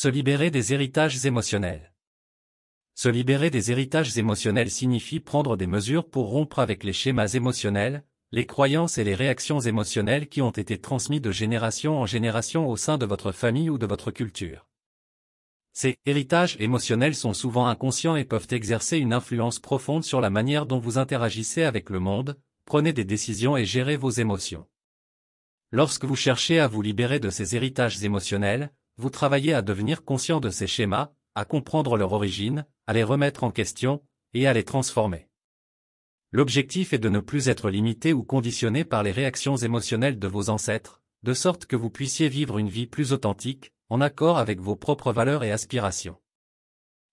Se libérer des héritages émotionnels. Se libérer des héritages émotionnels signifie prendre des mesures pour rompre avec les schémas émotionnels, les croyances et les réactions émotionnelles qui ont été transmises de génération en génération au sein de votre famille ou de votre culture. Ces héritages émotionnels sont souvent inconscients et peuvent exercer une influence profonde sur la manière dont vous interagissez avec le monde, prenez des décisions et gérez vos émotions. Lorsque vous cherchez à vous libérer de ces héritages émotionnels, vous travaillez à devenir conscient de ces schémas, à comprendre leur origine, à les remettre en question, et à les transformer. L'objectif est de ne plus être limité ou conditionné par les réactions émotionnelles de vos ancêtres, de sorte que vous puissiez vivre une vie plus authentique, en accord avec vos propres valeurs et aspirations.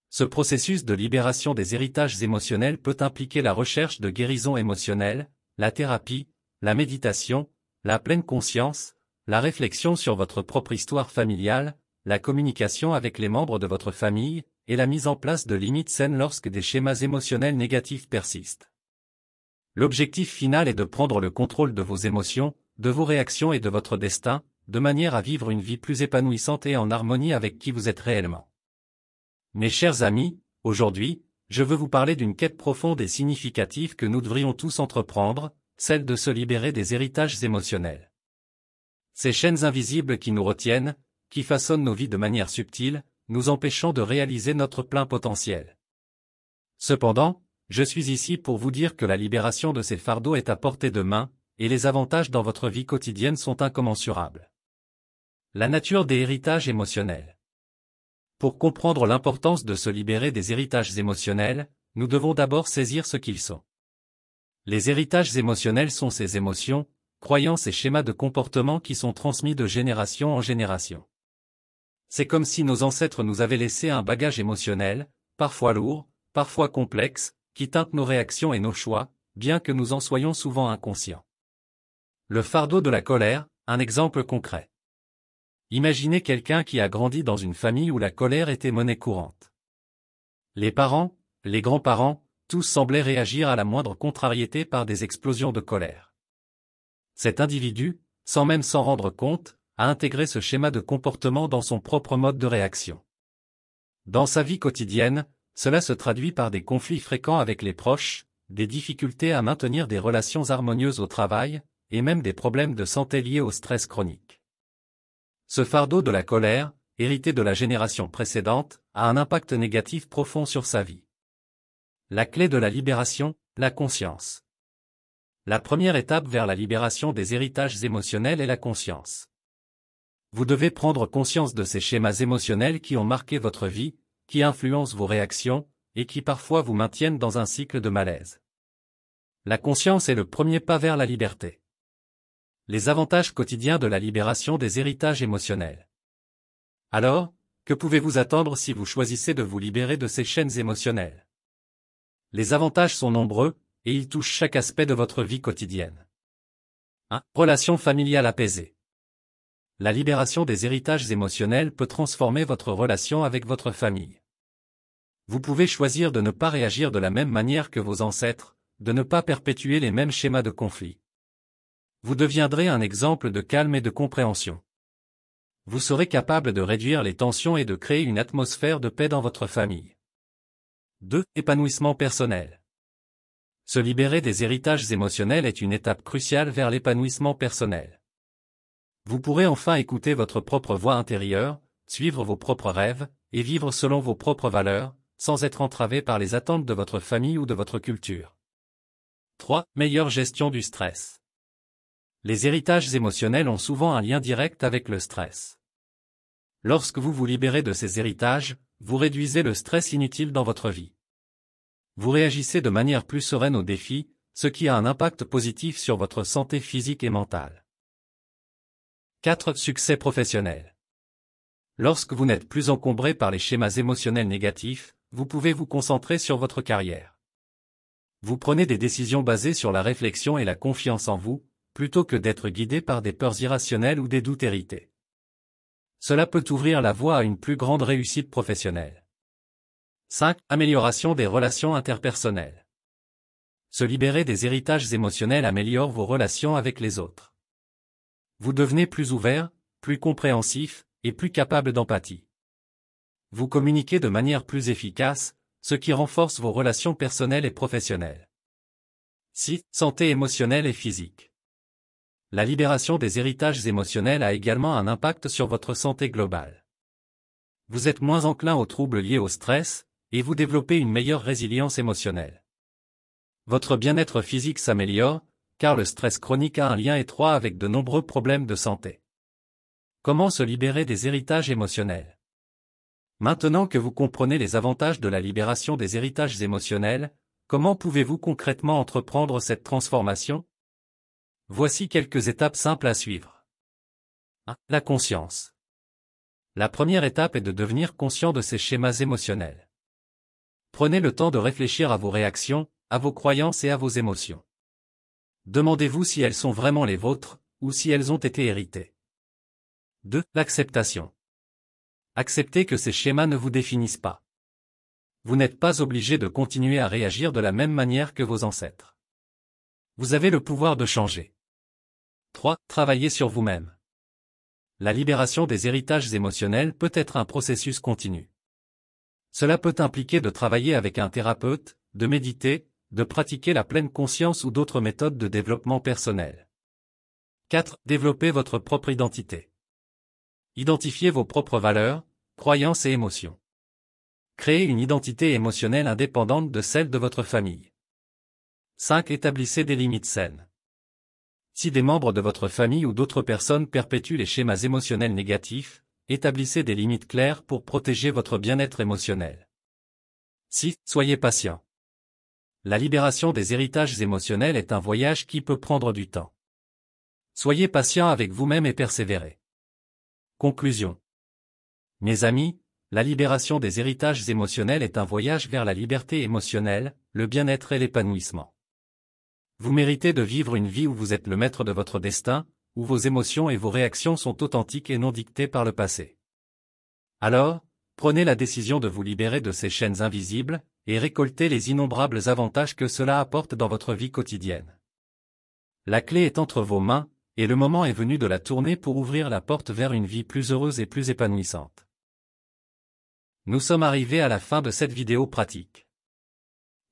Ce processus de libération des héritages émotionnels peut impliquer la recherche de guérison émotionnelle, la thérapie, la méditation, la pleine conscience, la réflexion sur votre propre histoire familiale, la communication avec les membres de votre famille, et la mise en place de limites saines lorsque des schémas émotionnels négatifs persistent. L'objectif final est de prendre le contrôle de vos émotions, de vos réactions et de votre destin, de manière à vivre une vie plus épanouissante et en harmonie avec qui vous êtes réellement. Mes chers amis, aujourd'hui, je veux vous parler d'une quête profonde et significative que nous devrions tous entreprendre, celle de se libérer des héritages émotionnels. Ces chaînes invisibles qui nous retiennent, qui façonnent nos vies de manière subtile, nous empêchant de réaliser notre plein potentiel. Cependant, je suis ici pour vous dire que la libération de ces fardeaux est à portée de main, et les avantages dans votre vie quotidienne sont incommensurables. La nature des héritages émotionnels. Pour comprendre l'importance de se libérer des héritages émotionnels, nous devons d'abord saisir ce qu'ils sont. Les héritages émotionnels sont ces émotions, croyances et schémas de comportement qui sont transmis de génération en génération. C'est comme si nos ancêtres nous avaient laissé un bagage émotionnel, parfois lourd, parfois complexe, qui teinte nos réactions et nos choix, bien que nous en soyons souvent inconscients. Le fardeau de la colère, un exemple concret. Imaginez quelqu'un qui a grandi dans une famille où la colère était monnaie courante. Les parents, les grands-parents, tous semblaient réagir à la moindre contrariété par des explosions de colère. Cet individu, sans même s'en rendre compte, a intégré ce schéma de comportement dans son propre mode de réaction. Dans sa vie quotidienne, cela se traduit par des conflits fréquents avec les proches, des difficultés à maintenir des relations harmonieuses au travail, et même des problèmes de santé liés au stress chronique. Ce fardeau de la colère, hérité de la génération précédente, a un impact négatif profond sur sa vie. La clé de la libération, la conscience. La première étape vers la libération des héritages émotionnels est la conscience. Vous devez prendre conscience de ces schémas émotionnels qui ont marqué votre vie, qui influencent vos réactions, et qui parfois vous maintiennent dans un cycle de malaise. La conscience est le premier pas vers la liberté. Les avantages quotidiens de la libération des héritages émotionnels. Alors, que pouvez-vous attendre si vous choisissez de vous libérer de ces chaînes émotionnelles? Les avantages sont nombreux, et ils touchent chaque aspect de votre vie quotidienne. 1. Relation familiale apaisée. La libération des héritages émotionnels peut transformer votre relation avec votre famille. Vous pouvez choisir de ne pas réagir de la même manière que vos ancêtres, de ne pas perpétuer les mêmes schémas de conflit. Vous deviendrez un exemple de calme et de compréhension. Vous serez capable de réduire les tensions et de créer une atmosphère de paix dans votre famille. 2. Épanouissement personnel. Se libérer des héritages émotionnels est une étape cruciale vers l'épanouissement personnel. Vous pourrez enfin écouter votre propre voix intérieure, suivre vos propres rêves, et vivre selon vos propres valeurs, sans être entravé par les attentes de votre famille ou de votre culture. 3. Meilleure gestion du stress. Les héritages émotionnels ont souvent un lien direct avec le stress. Lorsque vous vous libérez de ces héritages, vous réduisez le stress inutile dans votre vie. Vous réagissez de manière plus sereine aux défis, ce qui a un impact positif sur votre santé physique et mentale. 4. Succès professionnel. Lorsque vous n'êtes plus encombré par les schémas émotionnels négatifs, vous pouvez vous concentrer sur votre carrière. Vous prenez des décisions basées sur la réflexion et la confiance en vous, plutôt que d'être guidé par des peurs irrationnelles ou des doutes hérités. Cela peut ouvrir la voie à une plus grande réussite professionnelle. 5. Amélioration des relations interpersonnelles. Se libérer des héritages émotionnels améliore vos relations avec les autres. Vous devenez plus ouvert, plus compréhensif, et plus capable d'empathie. Vous communiquez de manière plus efficace, ce qui renforce vos relations personnelles et professionnelles. 6. Santé émotionnelle et physique. La libération des héritages émotionnels a également un impact sur votre santé globale. Vous êtes moins enclin aux troubles liés au stress, et vous développez une meilleure résilience émotionnelle. Votre bien-être physique s'améliore, car le stress chronique a un lien étroit avec de nombreux problèmes de santé. Comment se libérer des héritages émotionnels? Maintenant que vous comprenez les avantages de la libération des héritages émotionnels, comment pouvez-vous concrètement entreprendre cette transformation? Voici quelques étapes simples à suivre. 1. La conscience. La première étape est de devenir conscient de ces schémas émotionnels. Prenez le temps de réfléchir à vos réactions, à vos croyances et à vos émotions. Demandez-vous si elles sont vraiment les vôtres, ou si elles ont été héritées. 2. L'acceptation. Acceptez que ces schémas ne vous définissent pas. Vous n'êtes pas obligé de continuer à réagir de la même manière que vos ancêtres. Vous avez le pouvoir de changer. 3. Travaillez sur vous-même. La libération des héritages émotionnels peut être un processus continu. Cela peut impliquer de travailler avec un thérapeute, de méditer, de pratiquer la pleine conscience ou d'autres méthodes de développement personnel. 4. Développez votre propre identité. Identifiez vos propres valeurs, croyances et émotions. Créez une identité émotionnelle indépendante de celle de votre famille. 5. Établissez des limites saines. Si des membres de votre famille ou d'autres personnes perpétuent les schémas émotionnels négatifs, établissez des limites claires pour protéger votre bien-être émotionnel. 6. Soyez patient. La libération des héritages émotionnels est un voyage qui peut prendre du temps. Soyez patient avec vous-même et persévérez. Conclusion. Mes amis, la libération des héritages émotionnels est un voyage vers la liberté émotionnelle, le bien-être et l'épanouissement. Vous méritez de vivre une vie où vous êtes le maître de votre destin, où vos émotions et vos réactions sont authentiques et non dictées par le passé. Alors, prenez la décision de vous libérer de ces chaînes invisibles, et récoltez les innombrables avantages que cela apporte dans votre vie quotidienne. La clé est entre vos mains, et le moment est venu de la tourner pour ouvrir la porte vers une vie plus heureuse et plus épanouissante. Nous sommes arrivés à la fin de cette vidéo pratique.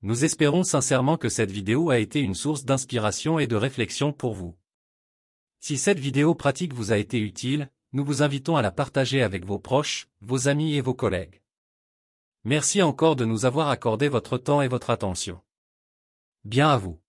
Nous espérons sincèrement que cette vidéo a été une source d'inspiration et de réflexion pour vous. Si cette vidéo pratique vous a été utile, nous vous invitons à la partager avec vos proches, vos amis et vos collègues. Merci encore de nous avoir accordé votre temps et votre attention. Bien à vous.